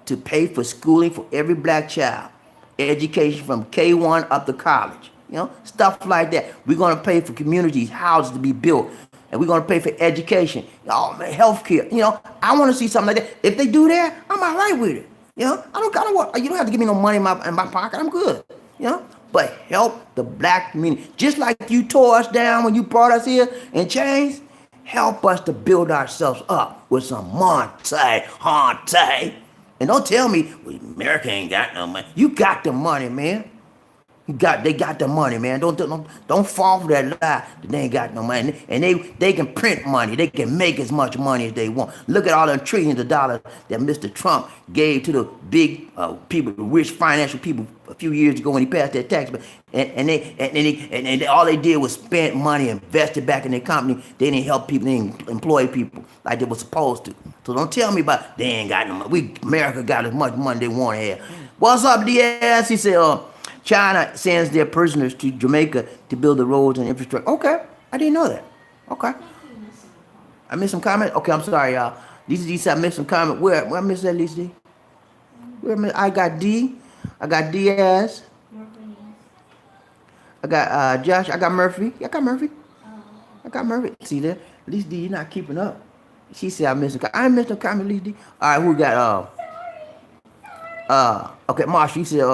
to pay for schooling for every black child, education from K1 up to college, you know, stuff like that. We're going to pay for communities, houses to be built, and we're going to pay for education, health care. You know, I want to see something like that. If they do that, I'm all right with it. You know, you don't have to give me no money in my pocket. I'm good. You know. But help the black community. Just like you tore us down when you brought us here in chains, help us to build ourselves up with some Monte. And don't tell me, well, America ain't got no money. You got the money, man. They got the money, man. Don't fall for that lie that they ain't got no money. And they can print money. They can make as much money as they want. Look at all the trillions of dollars that Mr. Trump gave to the big people, the rich financial people a few years ago when he passed that tax bill. And all they did was spend money, invested back in their company. They didn't help people, they didn't employ people like they were supposed to. So don't tell me about they ain't got no money. America got as much money they want to have. What's up, DS? He said, China sends their prisoners to Jamaica to build the roads and infrastructure. Okay, I didn't know that. Okay. I missed some comment? Okay, I'm sorry, y'all. Lisa D said I missed some comment. Where I missed that, Lisa D? I got D. I got Diaz. I got Josh. I got Murphy. I got Murphy. See that? Lisa D, you're not keeping up. She said I missed a comment. I ain't missed no comment, Lisa D. All right, who we got? Okay, Marshall, he said,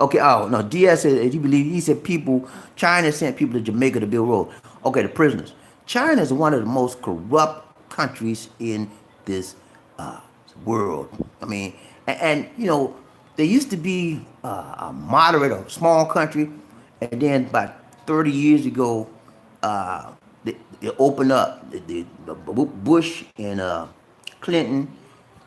okay, no, Diaz said he said China sent people to Jamaica to build roads. Okay, the prisoners. China is one of the most corrupt countries in this world. I mean, and you know, they used to be a moderate or small country, and then about 30 years ago, they opened up. The Bush and Clinton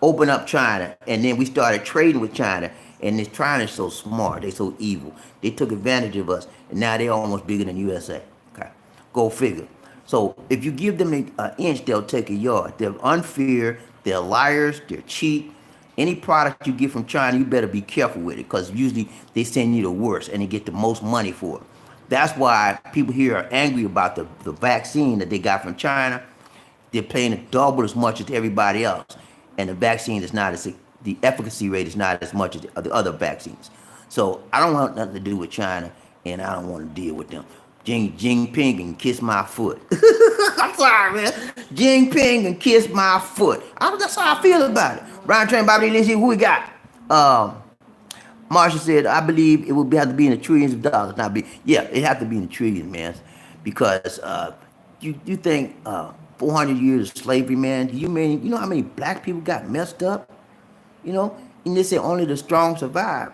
opened up China, and then we started trading with China. And this China is so smart, they so evil. They took advantage of us, and now they're almost bigger than USA. Okay, go figure. So if you give them an inch, they'll take a yard. They're unfair, They're liars. They're cheat. Any product you get from China, you better be careful with it because usually they send you the worst and they get the most money for it. That's why people here are angry about the vaccine that they got from China. They're paying it double as much as everybody else, and the vaccine is not as the efficacy rate is not as much as the other vaccines. So I don't want nothing to do with China, and I don't want to deal with them. Jinping and kiss my foot. I'm sorry, man. Jinping and kiss my foot. That's how I feel about it. Brian Train, BobbieD, let's see who we got. Marsha said, I believe it would have to be in the trillions of dollars. Not be, yeah, it have to be in the trillions, man, because you think 400 years of slavery, man? Do you mean you know how many black people got messed up? You know, and they say only the strong survive.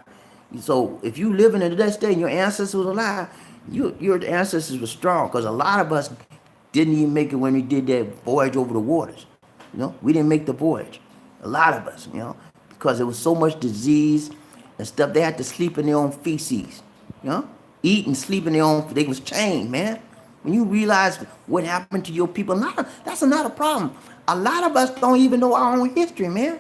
So if you living in that state and your ancestors was alive, your ancestors were strong because a lot of us didn't even make it when we did that voyage over the waters. You know, we didn't make the voyage. A lot of us, you know, because there was so much disease and stuff. They had to sleep in their own feces, you know, eat and sleep in their own. They was chained, man. When you realize what happened to your people, that's another problem. A lot of us don't even know our own history, man.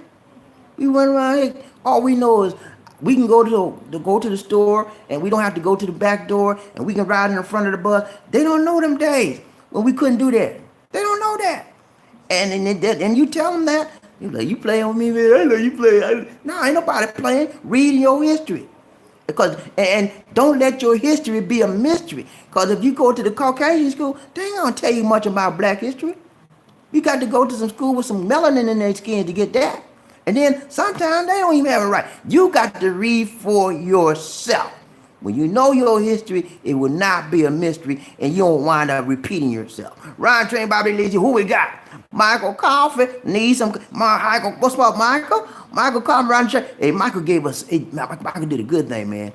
We run around here. All we know is we can go to the store and we don't have to go to the back door and we can ride in the front of the bus. They don't know them days when we couldn't do that. They don't know that. And you tell them that, you're like, you playing with me, man. I know you play. No, ain't nobody playing. Read your history. And don't let your history be a mystery. Because if you go to the Caucasian school, they ain't gonna tell you much about black history. You got to go to some school with some melanin in their skin to get that. And then sometimes they don't even have it right. You got to read for yourself. When you know your history, it will not be a mystery and you don't wind up repeating yourself. Ryan Train, BobbieD, who we got? Michael Coffee needs some. Michael, what's up, Michael? Michael Coffee, Ryan Train. Hey, Michael gave us. Michael did a good thing, man.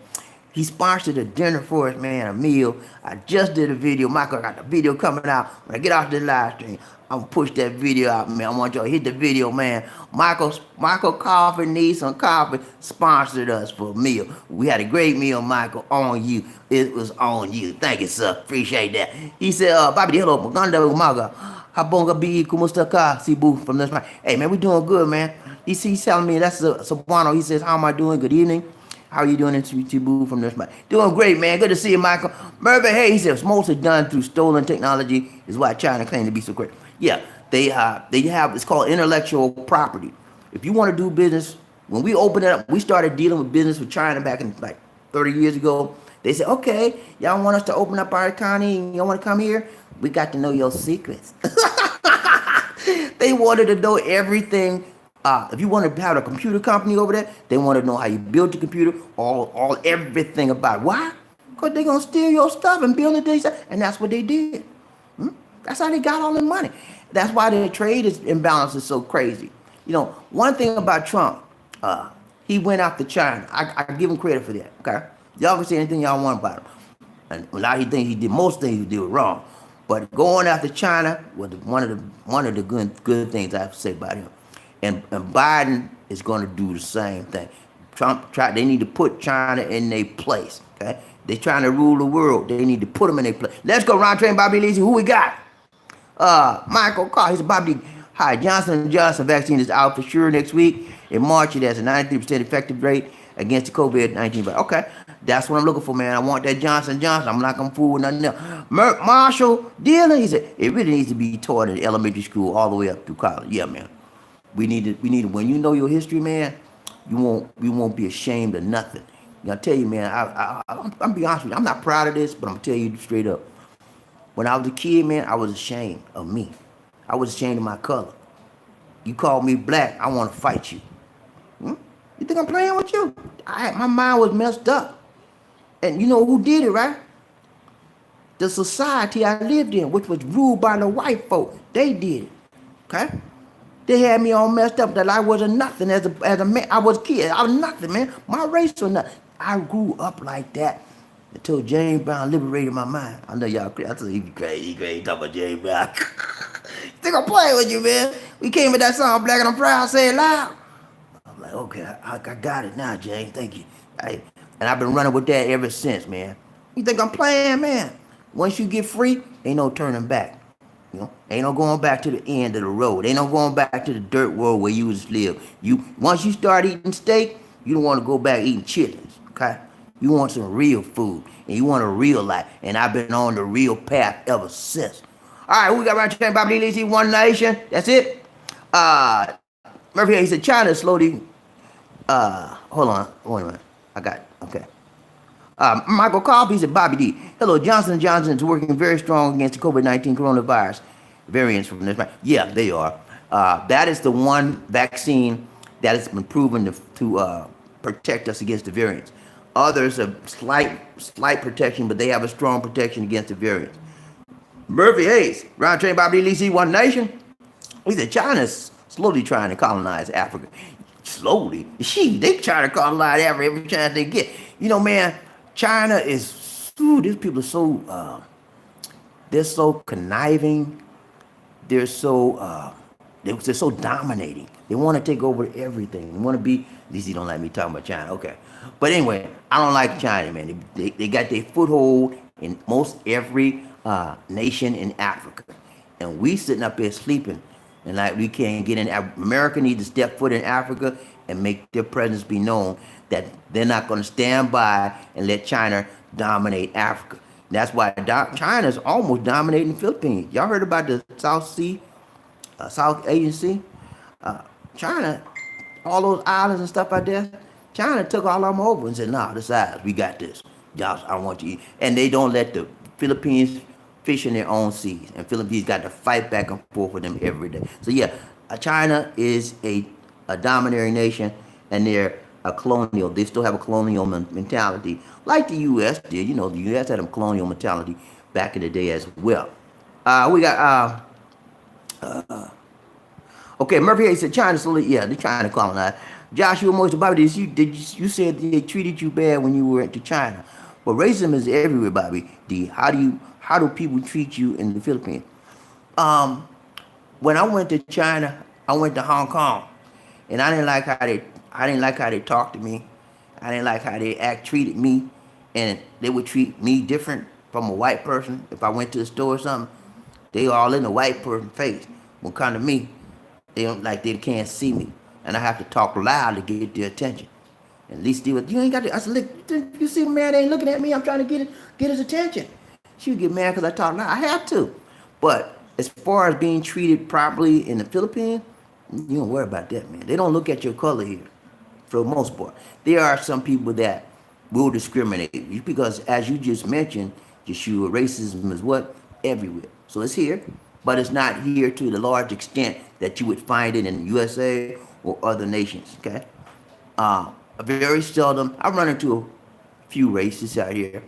He sponsored a dinner for us, man, a meal. I just did a video. Michael got the video coming out. When I get off this live stream, I'm gonna push that video out, man. I want y'all to hit the video, man. Michael Coffee needs some coffee. Sponsored us for a meal. We had a great meal, Michael, on you. It was on you. Thank you, sir. Appreciate that. He said, BobbieD, hello, maganda umaga. Habonga bi kumusta ka, Cebu from this man. Hey, man, we doing good, man. He's telling me that's Sabuano. He says, how am I doing? Good evening. How are you doing in Cebu from this man? Doing great, man. Good to see you, Michael. Mervyn, hey, he says, mostly done through stolen technology is why China claims to be so great. Yeah, they have, it's called intellectual property. If you want to do business, when we opened it up, we started dealing with business with China back in like 30 years ago. They said, okay, y'all want us to open up our economy and y'all want to come here? We got to know your secrets. They wanted to know everything. If you want to have a computer company over there, they want to know how you build your computer, everything about it. Why? Because they're going to steal your stuff and build it themselves. And that's what they did. That's how they got all the money. That's why the trade imbalance is so crazy. You know, one thing about Trump, he went after China. I give him credit for that, okay? Y'all can say anything y'all want about him. And a lot of things he did, most things he did were wrong. But going after China was one of the good things I have to say about him. And Biden is going to do the same thing. They need to put China in their place, okay? They're trying to rule the world. They need to put them in their place. Let's go, Ron Train, BobbieD, who we got? Michael Carr, he's a BobbieD. Hi, Johnson & Johnson vaccine is out for sure next week. In March, it has a 93% effective rate against the COVID-19. Okay, that's what I'm looking for, man. I want that Johnson & Johnson. I'm not going to fool with nothing else. Marshall Dillon, he said, it really needs to be taught in elementary school all the way up through college. Yeah, man. We need to, when you know your history, man, you won't be ashamed of nothing. I'll tell you, man, I'm be honest with you. I'm not proud of this, but I'm going to tell you straight up. When I was a kid, man, I was ashamed of me. I was ashamed of my color. You call me black, I want to fight you. You think I'm playing with you? My mind was messed up. And you know who did it, right? The society I lived in, which was ruled by the white folk. They did it, okay? They had me all messed up that I wasn't nothing as a man. I was a kid. I was nothing, man. My race was nothing. I grew up like that until James Brown liberated my mind. I know y'all crazy. I thought he'd be crazy. Talking about James Brown. Think I'm playing with you, man. We came with that song, Black and I'm Proud, say it loud. I'm like, okay, I got it now, James. Thank you. And I've been running with that ever since, man. You think I'm playing, man? Once you get free, ain't no turning back. You know, ain't no going back to the end of the road. Ain't no going back to the dirt world where you was live. You once you start eating steak, you don't want to go back eating chitlins. Okay, you want some real food and you want a real life. And I've been on the real path ever since. All right, we got right here, BobbieD, One Nation. That's it. Murphy, he said China slowly. Hold on, wait a minute. I got okay. Michael Coffey said, BobbieD. Hello, Johnson & Johnson is working very strong against the COVID-19 coronavirus variants from this. Yeah, they are. That is the one vaccine that has been proven to protect us against the variants. Others have slight protection, but they have a strong protection against the variants. Murphy Hayes, round train BobbieD, One Nation. He said China's slowly trying to colonize Africa. Slowly. They try to colonize Africa every chance they get. You know, man, China is, these people are so, they're so conniving. They're so, they're so dominating. They want to take over everything. They want to be, at least you don't like me talking about China, okay. But anyway, I don't like China, man. They got their foothold in most every nation in Africa. And we sitting up here sleeping. And like we can't get in. America needs to step foot in Africa and make their presence be known that they're not going to stand by and let China dominate Africa. That's why China's almost dominating the Philippines. Y'all heard about the South Asian Sea? China, all those islands and stuff out there, China took all of them over and said, nah, this ours, we got this. Y'all, I want you. And they don't let the Philippines fish in their own seas, and Philippines got to fight back and forth with them every day. So yeah, China is a domineering nation, and they're a colonial. They still have a colonial mentality, like the U.S. did. You know, the U.S. had a colonial mentality back in the day as well. We got okay. Murphy Hayes said China slowly. Yeah, they're trying to colonize. Joshua Moise, BobbieD, you said they treated you bad when you went to China, but racism is everywhere, BobbieD. How do people treat you in the Philippines? When I went to China, I went to Hong Kong, and I didn't like how they talked to me. I didn't like how they treated me, and they would treat me different from a white person. If I went to the store or something, they all in the white person's face. When come to me, they don't like they can't see me, and I have to talk loud to get their attention. And at least you ain't got to. I said, look, you see the man ain't looking at me. I'm trying to get his attention. She would get mad because I talk loud. I have to. But as far as being treated properly in the Philippines, you don't worry about that, man. They don't look at your color here, for the most part. There are some people that will discriminate because, as you just mentioned, Yeshua, racism is what? Everywhere. So it's here, but it's not here to the large extent that you would find it in the USA or other nations, okay? Very seldom, I run into a few races out here,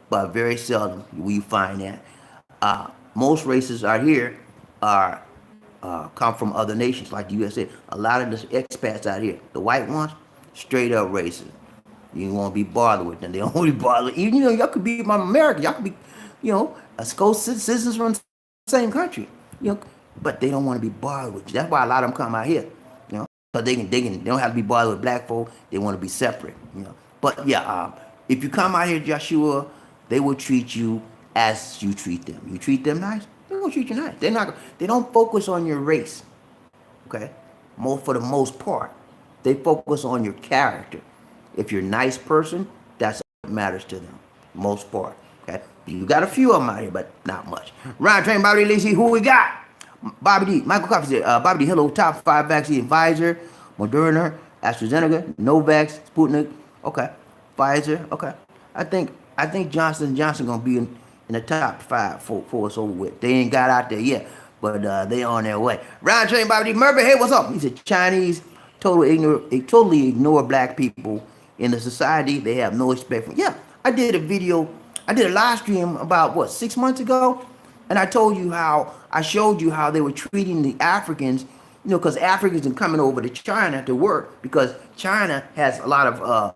but very seldom will you find that. Most races out here are come from other nations like the USA. A lot of the expats out here, the white ones, straight up racist. You won't be bothered with them. They don't be bothered. Even, you know, y'all could be from America. Y'all could be, you know, citizens from the same country. You know, but they don't want to be bothered with you. That's why a lot of them come out here. You know, because they don't have to be bothered with black folk. They want to be separate. You know, but yeah, if you come out here, Joshua, they will treat you as you treat them. You treat them nice, they're gonna treat you nice. They don't focus on your race. Okay? For the most part. They focus on your character. If you're a nice person, that's what matters to them. Most part. Okay? You got a few of them out here, but not much. Round train, BobbieD, who we got? BobbieD, Michael Coffey said, BobbieD, hello, top 5 vaccine, Pfizer, Moderna, AstraZeneca, Novavax, Sputnik. Okay. Pfizer, okay. I think Johnson & Johnson gonna be in the top 5 for us over with. They ain't got out there yet, but they on their way. Round train, BobbieD, Murphy, hey, what's up? He said Chinese totally ignore black people in the society. They have no respect for. Yeah, I did a live stream about 6 months ago, and I showed you how they were treating the Africans. You know, because Africans are coming over to China to work because China has a lot of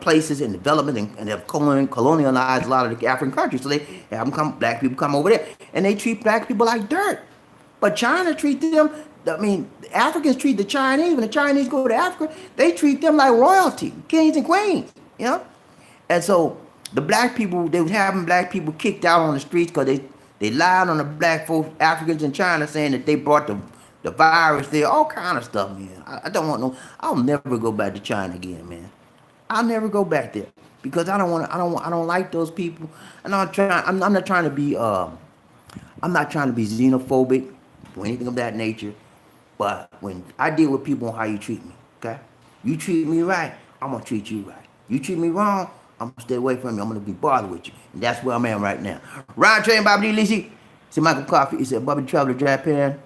places in development and have colonialized a lot of the African countries. So they have black people come over there, and they treat black people like dirt. But China treat them. I mean, the Africans treat the Chinese. When the Chinese go to Africa, they treat them like royalty, kings and queens. You know, and so the black people, they was having black people kicked out on the streets because They lied on the black folks, Africans in China, saying that they brought the virus there, all kind of stuff, man. I don't want no. I'll never go back to China again, man. I'll never go back there because I don't want. I don't like those people. And I'm trying. I'm not trying to be. I'm not trying to be xenophobic or anything of that nature. But when I deal with people on how you treat me, okay? You treat me right, I'm gonna treat you right. You treat me wrong, I'm gonna stay away from you. I'm gonna be bothered with you. And that's where I'm at right now. Ryan Train, BobbieD, Lizzie. See Michael Coffee. He said, BobbieD travel to Japan.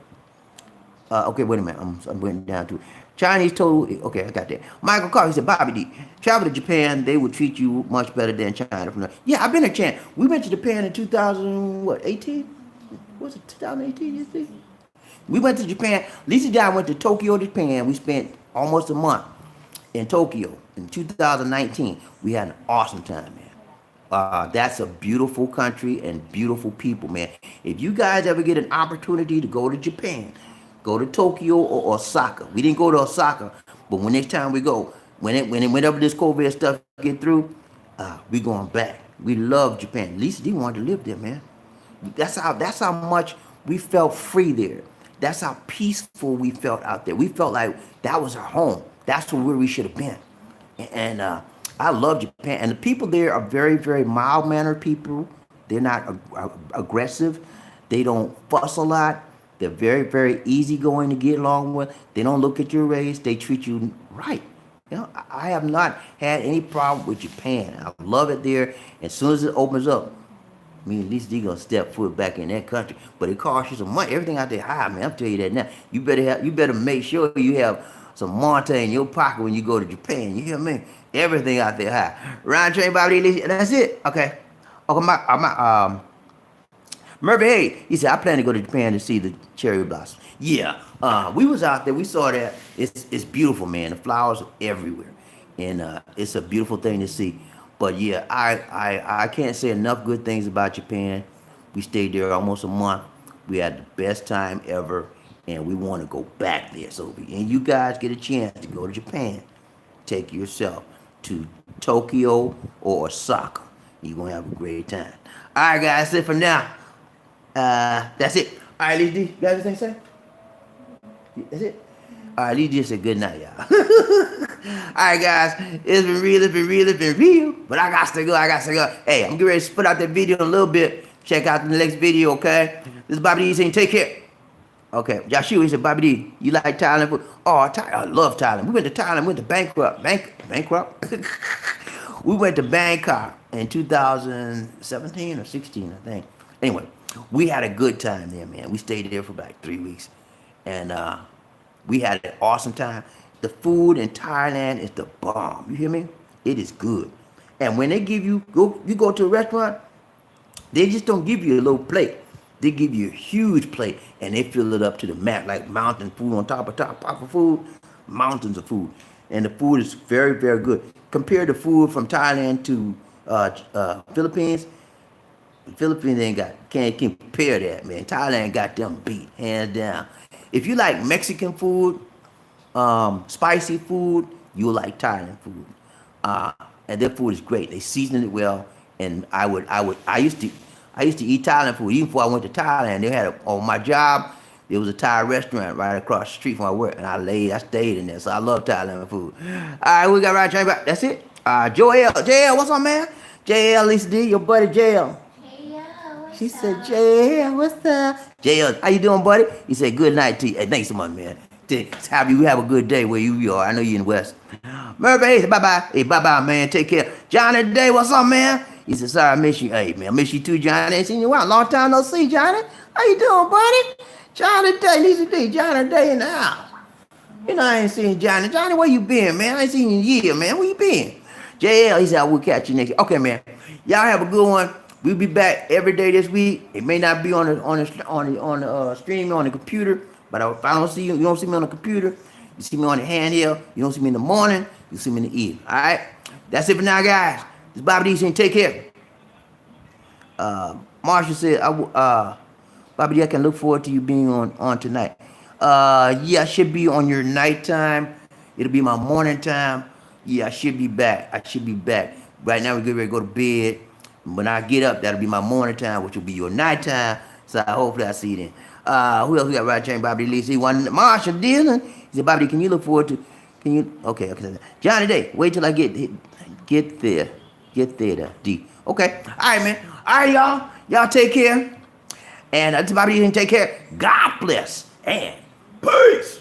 Okay, wait a minute. I'm waiting down to it. Chinese told, okay, I got that. Michael Coffee said, BobbieD, travel to Japan, they will treat you much better than China. From there. Yeah, I've been to Japan. We went to Japan in 2018? Was it 2018, you think? We went to Japan. Lisa and I went to Tokyo, Japan. We spent almost a month in Tokyo in 2019. We had an awesome time, man. That's a beautiful country and beautiful people, man. If you guys ever get an opportunity to go to Japan, go to Tokyo or Osaka. We didn't go to Osaka, but when next time we go, whenever this COVID stuff get through, we going back. We love Japan. Lisa D wanted to live there, man. That's how much we felt free there. That's how peaceful we felt out there. We felt like that was our home. That's where we should have been. And I love Japan. And the people there are very, very mild-mannered people. They're not aggressive. They don't fuss a lot. They're very, very easygoing to get along with. They don't look at your race. They treat you right. You know, I have not had any problem with Japan. I love it there. As soon as it opens up, I mean, at least you gonna step foot back in that country, but it costs you some money. Everything out there high, man. I'm telling you that now. You better make sure you have some Monte in your pocket when you go to Japan. You hear me? Everything out there high. Ryan Train, BobbieD, that's it. Okay. Okay, Murphy Hayes, he said, I plan to go to Japan to see the cherry blossom. Yeah, we was out there. We saw that. It's beautiful, man. The flowers are everywhere, and it's a beautiful thing to see. But yeah, I can't say enough good things about Japan. We stayed there almost a month. We had the best time ever, and we want to go back there. So, and you guys get a chance to go to Japan, take yourself to Tokyo or Osaka. You're gonna have a great time. All right, guys, that's it for now. That's it. All right, Lee D, you got anything to say? That's it. All right, Lee D said good night, y'all. All right, guys, it's been real. But I got to go. Hey, I'm getting ready to put out that video in a little bit. Check out the next video, okay? This is BobbieD saying take care. Okay, Joshua, he said, BobbieD, you like Thailand food? Oh, I love Thailand. We went to Thailand, went to bankrupt. We went to Bangkok in 2017 or 16, I think. Anyway, we had a good time there, man. We stayed there for about 3 weeks. And we had an awesome time. The food in Thailand is the bomb. You hear me? It is good. And when they give you go to a restaurant, they just don't give you a little plate. They give you a huge plate, and they fill it up to the max, like mountain food on top of food, mountains of food. And the food is very, very good. Compared to food from Thailand to Philippines, the Philippines can't compare that, man. Thailand got them beat, hands down. If you like Mexican food, spicy food, you'll like Thailand food. And their food is great. They season it well. And I used to eat Thailand food even before I went to Thailand. They had on my job, there was a Thai restaurant right across the street from my work, and I stayed in there. So I love Thailand food. All right, we got right train back. That's it. JL, what's up, man? JL, Lisa D, your buddy JL. She said, JL, what's up? JL, how you doing, buddy? He said, good night to you. Hey, thanks so much, man. Have a good day where you are. I know you're in the West. Murphy, hey, bye-bye. Hey, bye-bye, man. Take care. Johnny today, what's up, man? He said, sorry, I miss you. Hey, man, I miss you too, Johnny. I ain't seen you in a while. Long time no see, Johnny. How you doing, buddy? Johnny today, Lisa D. Johnny today in the house. You know, I ain't seen Johnny. Johnny, where you been, man? I ain't seen you in a year, man. Where you been? JL, he said, I will catch you next year. Okay, man. Y'all have a good one. We'll be back every day this week. It may not be on the stream on the computer, but if I don't see you, you don't see me on the computer. You see me on the handheld. You don't see me in the morning. You see me in the evening. All right. That's it for now, guys. This is BobbieD saying take care. Marsha said, BobbieD, I can look forward to you being on tonight. Yeah, I should be on your nighttime. It'll be my morning time. Yeah, I should be back. Right now we're getting ready to go to bed. When I get up, that'll be my morning time, which will be your nighttime. So hopefully I see you then. Who else we got right chain? BobbieD Lee. See one Marshall Dillon. He said, BobbieD, can you look forward to? Can you? Okay. Johnny Day. Wait till I get there. Get there, D. Okay. All right, man. All right, y'all. Y'all take care. And BobbieD, take care. God bless and peace.